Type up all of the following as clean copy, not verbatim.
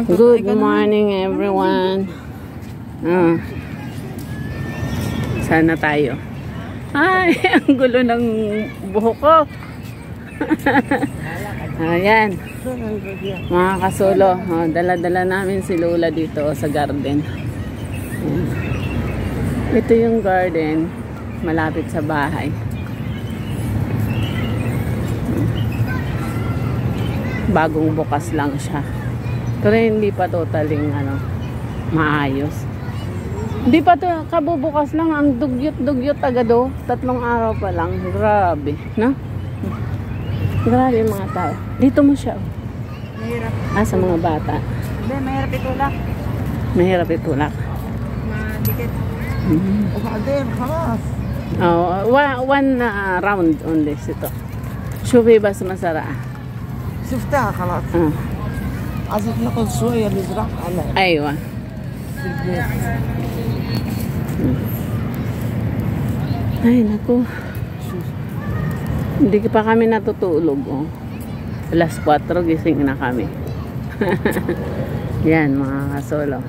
Good morning everyone. Sana tayo. Ay, ang gulo ng buhok ko. Ayan. Mga kasolo, dala-dala namin si Lola dito sa garden. Ayan. Ito yung garden malapit sa bahay. Bagong bukas lang siya. Pero hindi pa totaling maayos. Hindi pa to kabubukas lang, ang dugyot-dugyot agad. 3 araw pa lang. Grabe, no? Grabe yung mga tao. Dito mo siya. Mahirap. Sa mga bata. Hindi, mahirap itulak. Mahirap itulak. Madikit. One round on this ito. شوفي بس مسرعة. شفتها خلاص. عايزك ناخذ شوية نزرع على. أيوة. في البيت. Ay, naku. Hindi pa kami natutulog. Alas 4, gising na kami. Yan, mga kasolo.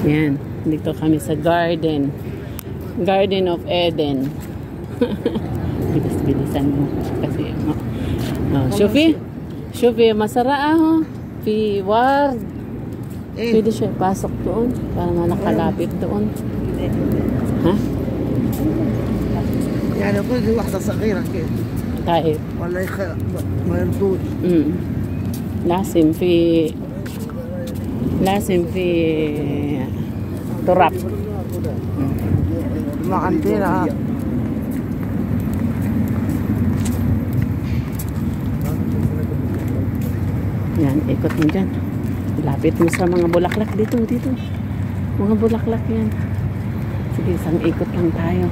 Yan. Dito kami sa garden. Garden of Eden. Bilis-bilisan mo. Kasi, Shufi, masara Fi ward. Pwede siya pasok doon. Para nakalapit doon. ها؟ يعني كل دي واحدة صغيرة كده. طيب. ولا ما يرضوش. لازم في تراب. ما عندنا. Yan, ikot mo dyan. Lapit mo sa mga bulaklak dito. Mga bulaklak yan. Sige, isang ikot lang tayo.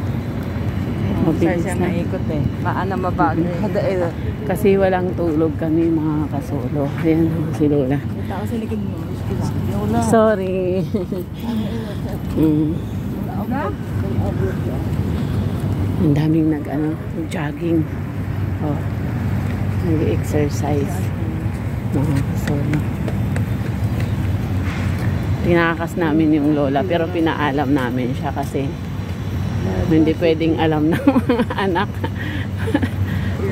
Mabilis na ikot Paano mabago? Kasi walang tulog kami, mga kasolo. Ayan, si Lola. Kita ko sa likod mo. Sorry. Ang daming jogging. Nag-exercise. Mga kasolo. Tinakas namin yung Lola, pero pinaalam namin siya kasi hindi pwedeng alam ng mga anak.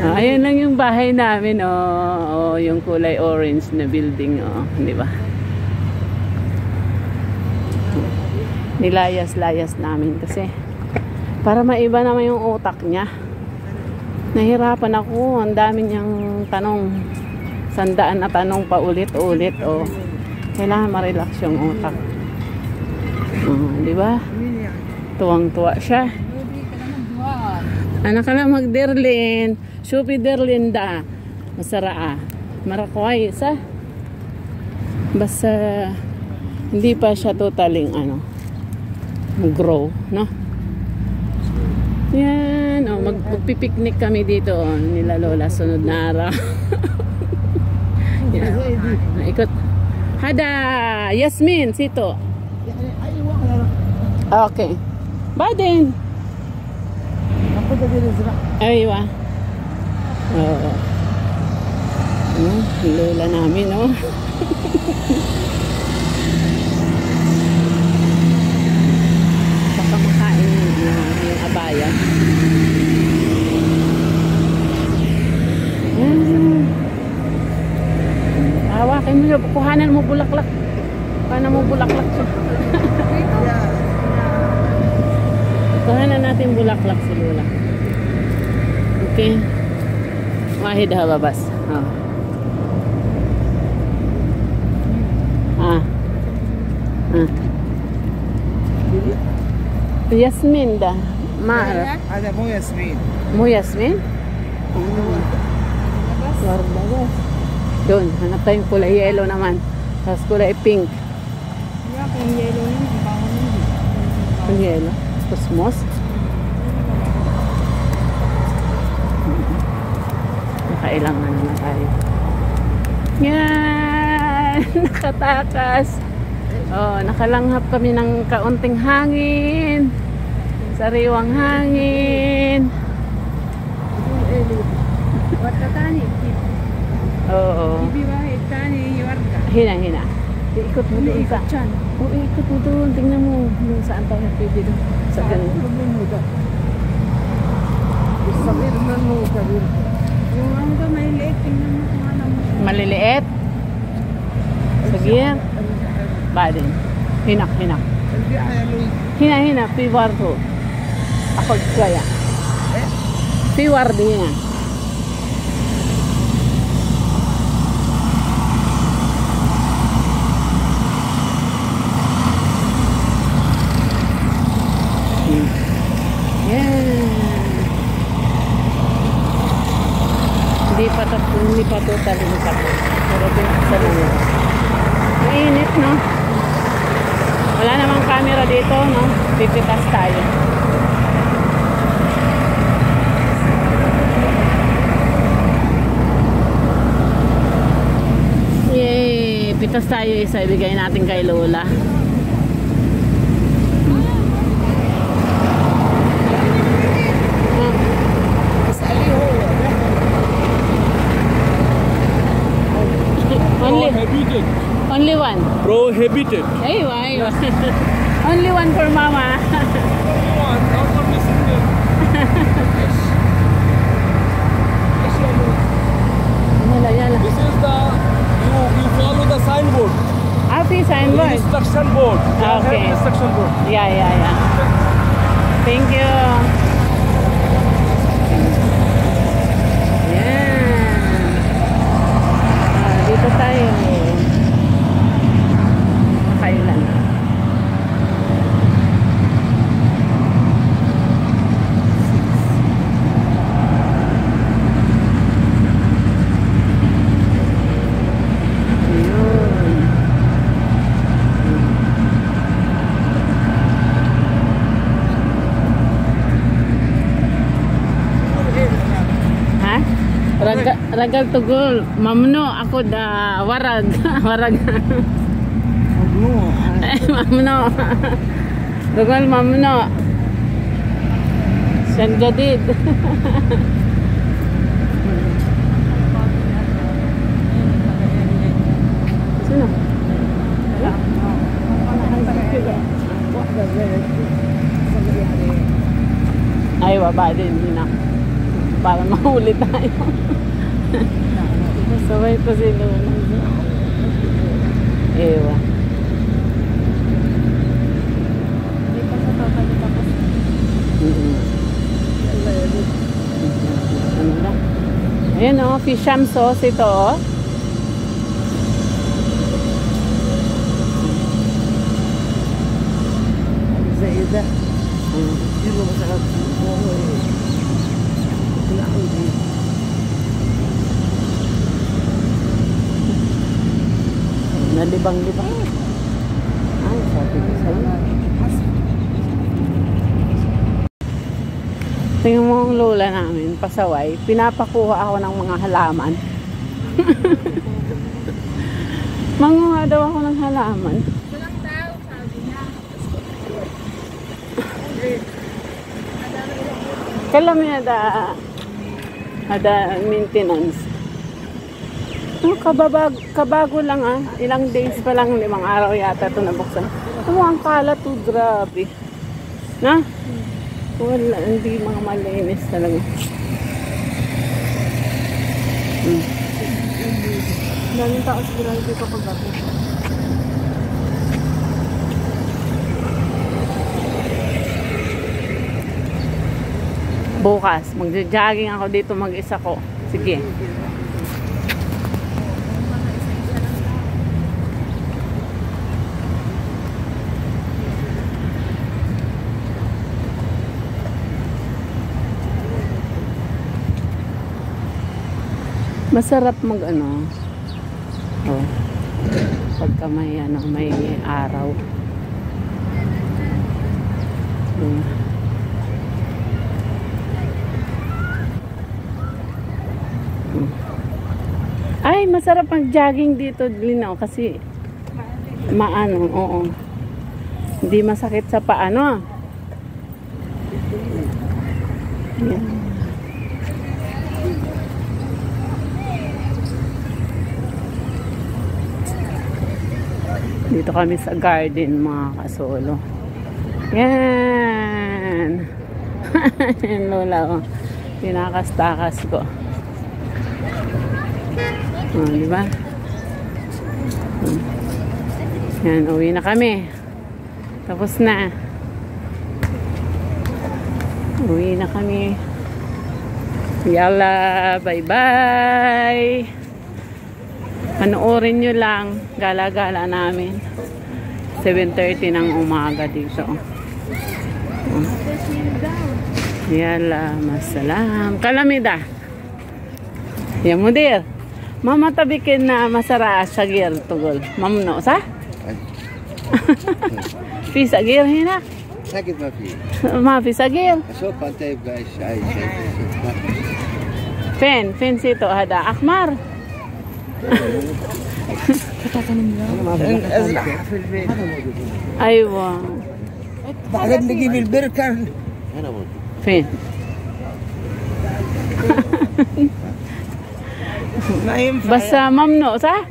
Ayun lang yung bahay namin, yung kulay orange na building, di ba? Nilayas-layas namin kasi para maiba naman yung utak niya. Nahirapan ako, ang dami niyang tanong, 100 na tanong pa ulit-ulit, kailangan ma-relax yung utak. Di ba? Tuwang-tuwa siya. Anak ka na mag-derlin. Shupi derlin da. Masara Marakway isa. Basta hindi pa siya totaling mag-grow, no? Yan. Magpipiknik kami dito. Nila Lola sunod na araw. Yan. Ikot. Hada Yasmin sito. Okay. Baden. Aywa. Lola namin, Baka makain yung abaya. Hawakin mo, kuhanan mo bulaklak. Paano mo bulaklak siya? Kuhanan natin bulaklak si Lola. Okay. Wahid hababas. Yasmin da. Maarap. Ada mo Yasmin. Mo Yasmin? Warbabas. Doon, hanap tayong kulay yellow naman. Tapos kulay pink. Kung yellow yun, ang bango yun. Kung yellow. Cosmos. Nakailang na tayo. Yan! Nakatakas. Nakalanghap kami ng kaunting hangin. Sariwang hangin. Bibi Wahid, Tani, Yorga. Hina. Ikot mo doon sa... Dyan. Oo, ikot mo doon. Tingnan mo. Doon saan tayo pwede doon. Sa ganun. Sabir na mo, sabir. Yung ano ba, may late. Tingnan mo kung ano mo. Maliliit. Sige. Badin. Hinak. Hindi ayaw. Hina. Piwar to. Ako kaya. Piwar din yan. Hindi pa totally tapos. Pero pinaksa na yun. Mainit, no? Wala namang camera dito, no? Pipitas tayo. Yay! Pitas tayo isa. Ibigay natin kay Lola. Prohibited. Only one. Prohibited. Aywa. Only one for mama. One, not only single. Yala. This is the you follow the signboard. Happy signboard. Instruction board. Okay. Instruction board. Yeah. Thank you. Dito tayo. Kailan? Ragal tugol, mamno ako da warag. Mamno. Tugol mamno. San jadid. Sino? Ay, baba din na. Para mahuli tayo. Sabay pa si Luna. Ewa. Hindi pa sa total tapos. Ano na? Ayan o, Fisham sauce ito o. Zaida. Hindi mo masarap. Nalibang-libang. Ay, sabi ko sa'yo. Tingnan mo ang lola namin, pasaway. Pinapakuha ako ng mga halaman. Manguha daw ako ng halaman. Walang tao, sabi niya. Kailan mo ada maintenance. Kabago lang ah. Ilang days pa lang, 5 araw yata ito nabuksan. Ang kalat to, grabe. Na? Wala, hindi mga malinis talaga. Daming tao sigurado dito kagabi. Bukas, magja-jogging ako dito mag-isa ko. Sige. Masarap mag ano. Oh. Pagka may ano, may araw. Ay, masarap mag-jogging dito, Lino, kasi maano, oo. Hindi masakit sa paa, no? Yan. Dito kami sa garden, mga kasolo. Yan. Yan lola ko. Tinakas-takas ko. Oh, di ba? Yan, uwi na kami. Tapos na. Uwi na kami. Yala, bye-bye. Panoorin nyo lang. Gala-gala namin. 7:30 ng umaga dito. Yala, masalam. Kalamida. Ya mudir. Mama tabikin na masara sagir tugol. Mamno sa? Fi sagir hina. ساكت ما في ما في صغير. اشوف انت يبقى شاي فين سيتو هذا احمر. ازرع في البيت ايوه بعدين نجيب البركه هنا موجود فين؟ ما ينفع بس ممنوع صح؟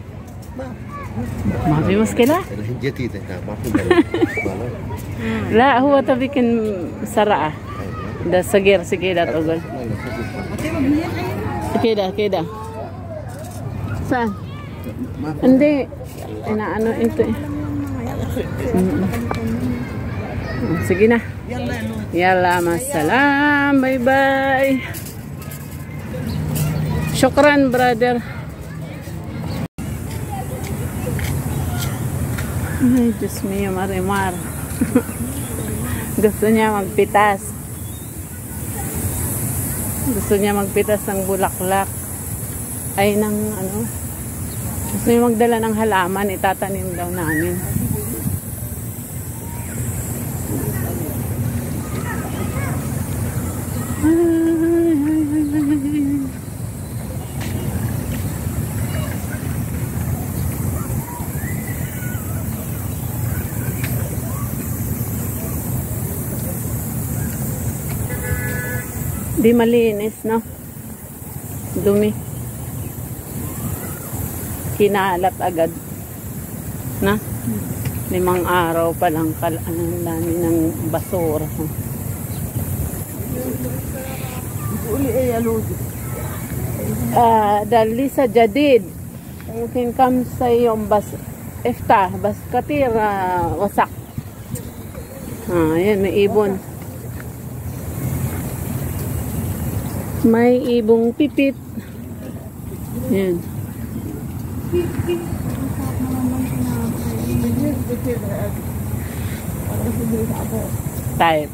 ما في مشكلة؟ جديدة ما في لا هو تبيكن سرعة ده صغير كده تقول كده saan? Hindi inaano ito sige na yalla masalam bye bye syukran brother. Ay Diyos mio Marimar. Gusto niya magpitas. Gusto niya magpitas ng bulaklak. Ay, ng ano. Gusto niya magdala ng halaman. Itatanim daw namin. Di malinis, no? Dumi. Kinalat agad. Na? 5 araw pa lang ang dami ng basura. Dalisa jadid. Mungkin kam sa yung eftah, bas katir wasak. Ayan, may ibon. May ibong pipit. Yan. Type.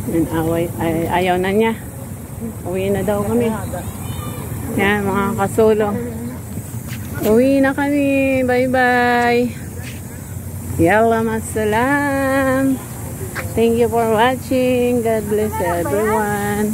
Yan, ayaw na niya. Uwi na daw kami. Yan, mga kasolo. Uwi na kami. Bye-bye. Yalla masalam. Thank you for watching. God bless everyone.